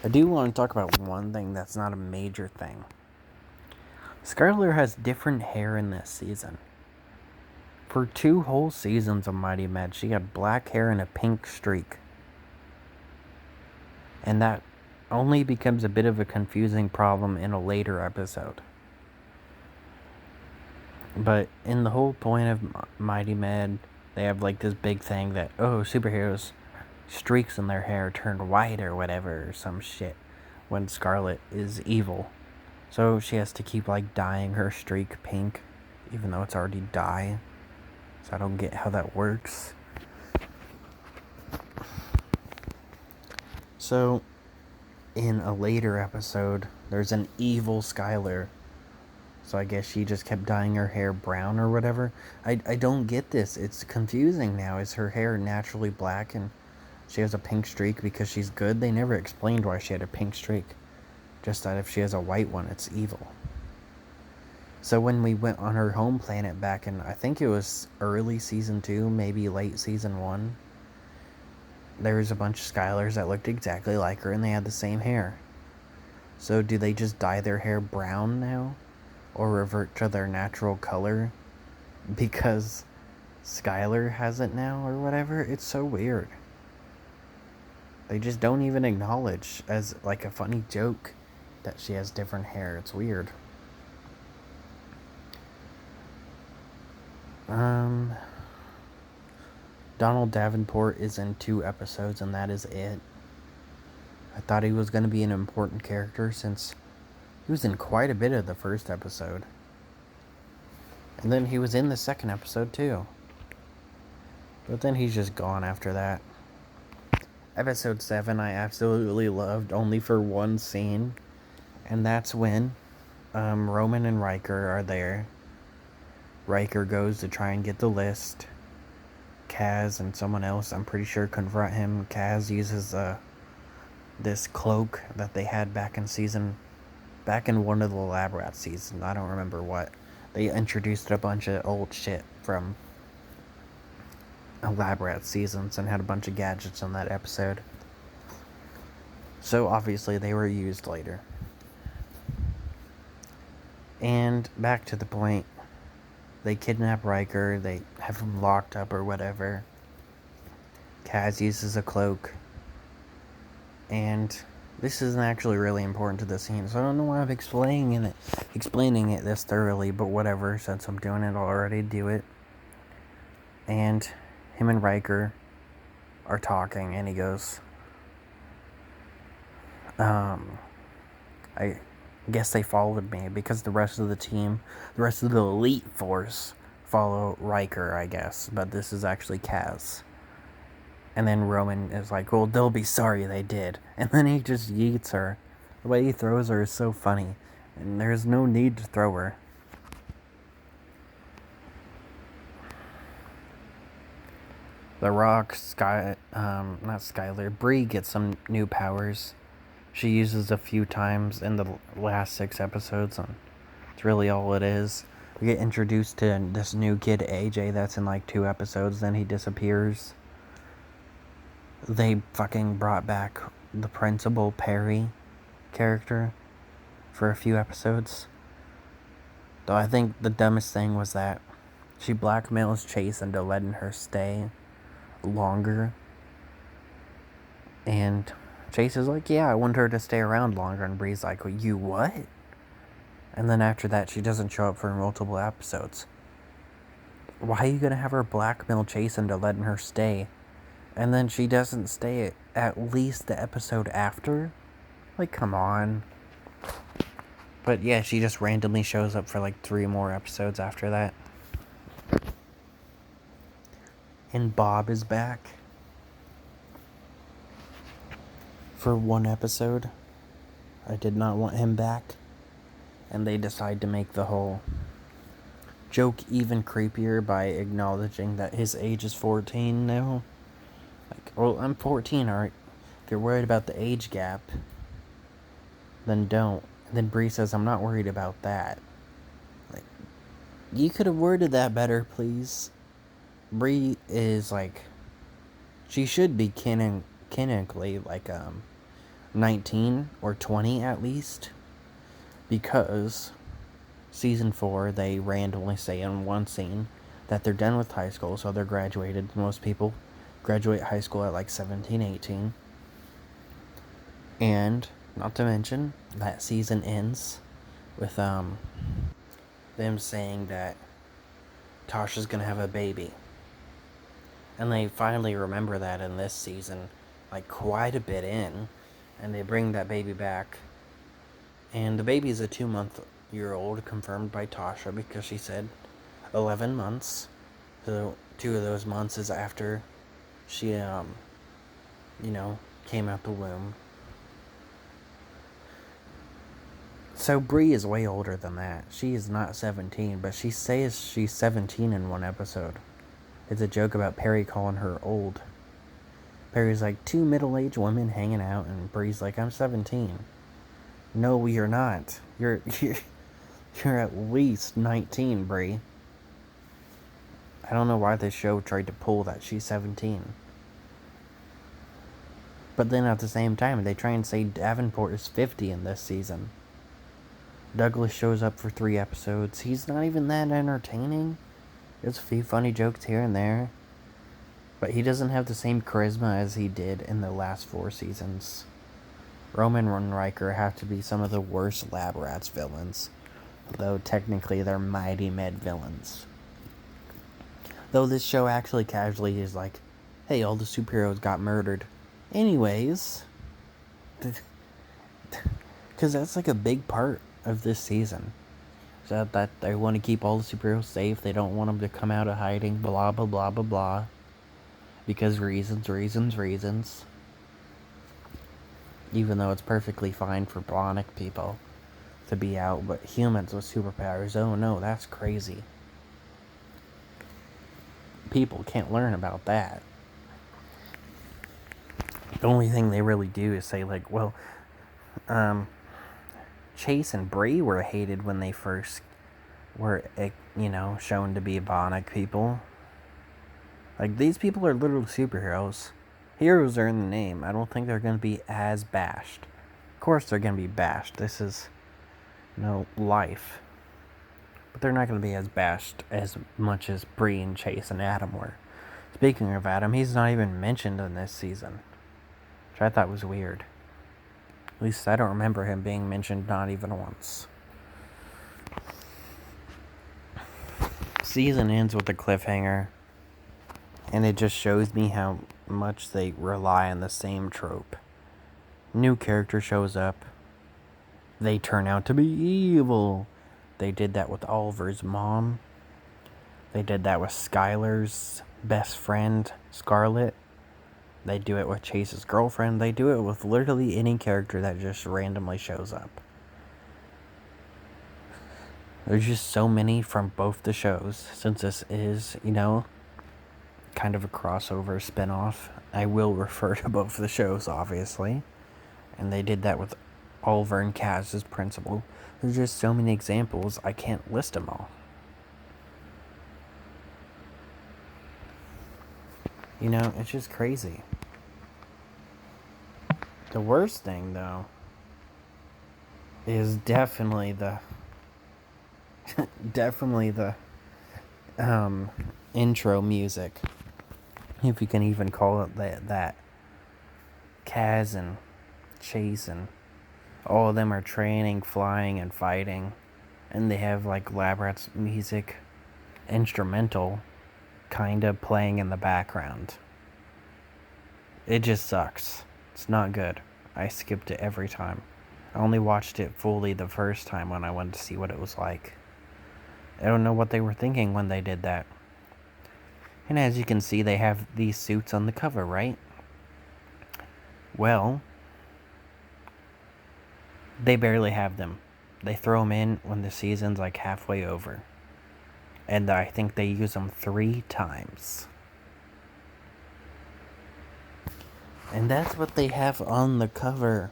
I do want to talk about one thing that's not a major thing. Skylar has different hair in this season. For 2 whole seasons of Mighty Med, she had black hair and a pink streak. And that only becomes a bit of a confusing problem in a later episode. But in the whole point of Mighty Med, they have like this big thing that, oh, superheroes, streaks in their hair turn white or whatever, or some shit, when Scarlet is evil. So she has to keep like dyeing her streak pink, even though it's already dye. So I don't get how that works. So, in a later episode, there's an evil Skylar. So I guess she just kept dyeing her hair brown or whatever. I don't get this. It's confusing now. Is her hair naturally black and she has a pink streak because she's good? They never explained why she had a pink streak. Just that if she has a white one, it's evil. So when we went on her home planet back in, I think it was early season 2, maybe late season 1, there was a bunch of Skylars that looked exactly like her and they had the same hair. So do they just dye their hair brown now? Or revert to their natural color? Because Skylar has it now or whatever? It's so weird. They just don't even acknowledge as like a funny joke that she has different hair. It's weird. Donald Davenport is in 2 episodes and that is it. I thought he was going to be an important character since he was in quite a bit of the first episode. And then he was in the second episode too. But then he's just gone after that. Episode 7 I absolutely loved, only for one scene. And that's when Roman and Riker are there. Riker goes to try and get the list. Kaz and someone else, I'm pretty sure, confront him. Kaz uses this cloak that they had back in one of the Lab Rat seasons. I don't remember what. They introduced a bunch of old shit from Lab Rat seasons and had a bunch of gadgets in that episode. So obviously they were used later. And back to the point, they kidnap Riker, they have him locked up or whatever. Kaz uses a cloak. And this isn't actually really important to the scene, so I don't know why I'm explaining it this thoroughly, but whatever, since I'm doing it, I'll already do it. And him and Riker are talking, and he goes, I guess they followed me because the rest of the elite force follow Riker, I guess, but this is actually Kaz. And then Roman is like, well, they'll be sorry they did. And then he just yeets her. The way he throws her is so funny. And there's no need to throw her. The Rock, not Skylar, Bree gets some new powers. She uses a few times in the last 6 episodes, and it's really all it is. We get introduced to this new kid, AJ, that's in like 2 episodes, then he disappears. They fucking brought back the Principal Perry character for a few episodes. Though I think the dumbest thing was that she blackmails Chase into letting her stay longer. And Chase is like, yeah, I want her to stay around longer. And Bree's like, well, you what? And then after that, she doesn't show up for multiple episodes. Why are you going to have her blackmail Chase into letting her stay? And then she doesn't stay at least the episode after? Like, come on. But yeah, she just randomly shows up for like 3 more episodes after that. And Bob is back for 1 episode. I did not want him back. And they decide to make the whole joke even creepier by acknowledging that his age is 14 now. Like, well, I'm 14, alright. If you're worried about the age gap, then don't. And then Bree says, I'm not worried about that. Like, you could have worded that better, please. Bree is like, she should be canonically like 19 or 20 at least, because season 4 they randomly say in one scene that they're done with high school, so they're graduated. Most people graduate high school at like 17, 18. And not to mention that season ends with them saying that Tasha's gonna have a baby. And they finally remember that in this season, like quite a bit in, and they bring that baby back. And the baby's a 2-month-old, confirmed by Tasha, because she said 11 months. So 2 of those months is after she, came out the womb. So Bree is way older than that. She is not 17, but she says she's 17 in one episode. It's a joke about Perry calling her old. Perry's like, 2 middle-aged women hanging out, and Bree's like, I'm 17. No, you're not. You're at least 19, Bree. I don't know why this show tried to pull that she's 17. But then at the same time, they try and say Davenport is 50 in this season. Douglas shows up for 3 episodes. He's not even that entertaining. There's a few funny jokes here and there. But he doesn't have the same charisma as he did in the last 4 seasons. Roman and Riker have to be some of the worst Lab Rats villains. Though technically they're Mighty Med villains. Though this show actually casually is like, hey, all the superheroes got murdered. Anyways. Because that's like a big part of this season. So that they want to keep all the superheroes safe. They don't want them to come out of hiding. Blah, blah, blah, blah, blah. Because reasons. Even though it's perfectly fine for bionic people to be out. But humans with superpowers, oh no, that's crazy. People can't learn about that. The only thing they really do is say, like, well, Chase and Bree were hated when they first were, shown to be bionic people. Like, these people are literally superheroes. Heroes are in the name. I don't think they're going to be as bashed. Of course they're going to be bashed. This is, life. But they're not going to be as bashed as much as Bree and Chase and Adam were. Speaking of Adam, he's not even mentioned in this season, which I thought was weird. At least I don't remember him being mentioned, not even once. Season ends with a cliffhanger, and it just shows me how much they rely on the same trope. New character shows up. They turn out to be evil. They did that with Oliver's mom. They did that with Skylar's best friend, Scarlett. They do it with Chase's girlfriend. They do it with literally any character that just randomly shows up. There's just so many from both the shows. Since this is, kind of a crossover spinoff, I will refer to both the shows, obviously. And they did that with Oliver and Kaz's principal. There's just so many examples, I can't list them all. It's just crazy. The worst thing, though, is definitely the intro music, if you can even call it that. Kaz and Chase and all of them are training, flying, and fighting, and they have like Lab Rats music, instrumental, kinda playing in the background. It just sucks. It's not good. I skipped it every time. I only watched it fully the first time when I wanted to see what it was like. I don't know what they were thinking when they did that. And as you can see, they have these suits on the cover, right? Well, they barely have them. They throw them in when the season's like halfway over. And I think they use them 3 times. And that's what they have on the cover.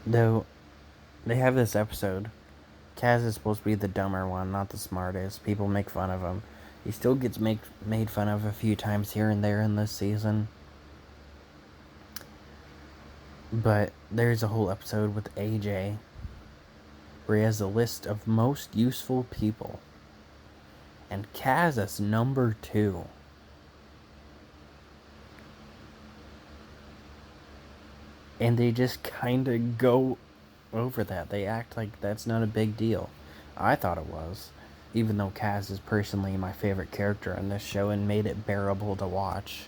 Though, they have this episode. Kaz is supposed to be the dumber one, not the smartest. People make fun of him. He still gets made fun of a few times here and there in this season. But there's a whole episode with AJ where he has a list of most useful people. And Kaz is number 2. And they just kind of go over that. They act like that's not a big deal. I thought it was. Even though Kaz is personally my favorite character in this show and made it bearable to watch.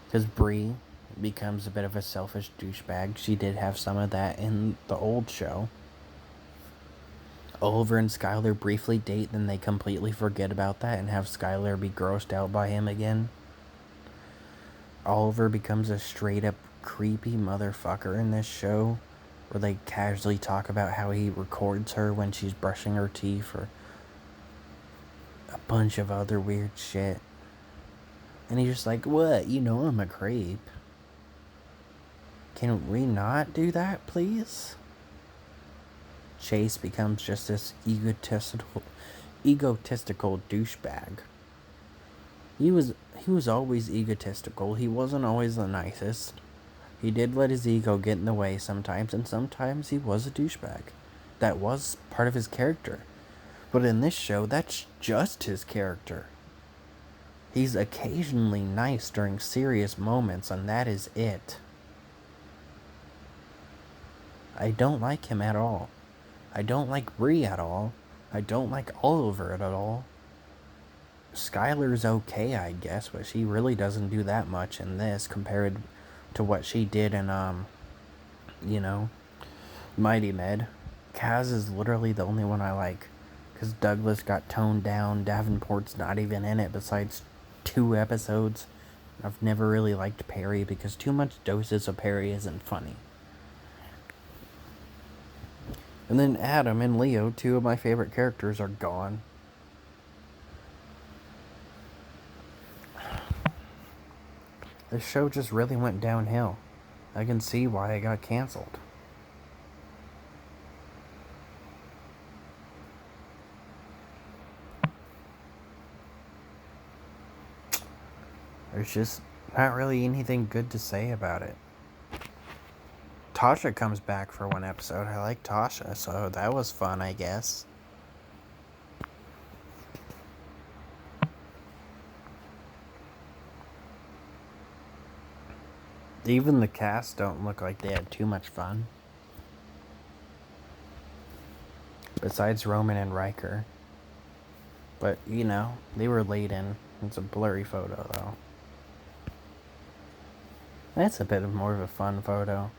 Because Bree becomes a bit of a selfish douchebag. She did have some of that in the old show. Oliver and Skylar briefly date, then they completely forget about that and have Skylar be grossed out by him again. Oliver becomes a straight up creepy motherfucker in this show, where they casually talk about how he records her when she's brushing her teeth or a bunch of other weird shit. And he's just like, what? You know I'm a creep. Can we not do that, please? Chase becomes just this egotistical douchebag. He was always egotistical. He wasn't always the nicest. He did let his ego get in the way sometimes, and sometimes he was a douchebag. That was part of his character. But in this show, that's just his character. He's occasionally nice during serious moments, and that is it. I don't like him at all. I don't like Bree at all. I don't like Oliver at all. Skylar's okay, I guess, but she really doesn't do that much in this compared to what she did in, Mighty Med. Kaz is literally the only one I like. Because Douglas got toned down. Davenport's not even in it besides 2 episodes. I've never really liked Perry because too much doses of Perry isn't funny. And then Adam and Leo, 2 of my favorite characters, are gone. This show just really went downhill. I can see why it got canceled. There's just not really anything good to say about it. Tasha comes back for 1 episode. I like Tasha, so that was fun, I guess. Even the cast don't look like they had too much fun. Besides Roman and Riker. But, they were late in. It's a blurry photo, though. That's a bit more of a fun photo.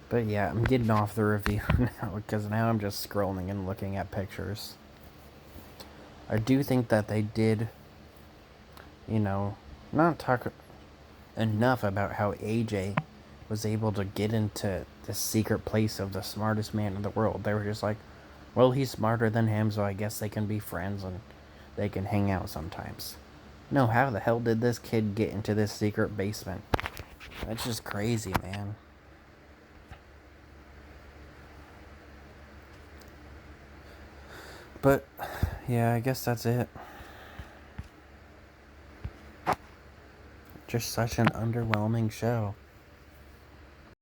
But yeah, I'm getting off the review now, because now I'm just scrolling and looking at pictures. I do think that they did, not talk enough about how AJ was able to get into the secret place of the smartest man in the world. They were just like, well, he's smarter than him, so I guess they can be friends and they can hang out sometimes. No, how the hell did this kid get into this secret basement? That's just crazy, man. But, yeah, I guess that's it. Just such an underwhelming show.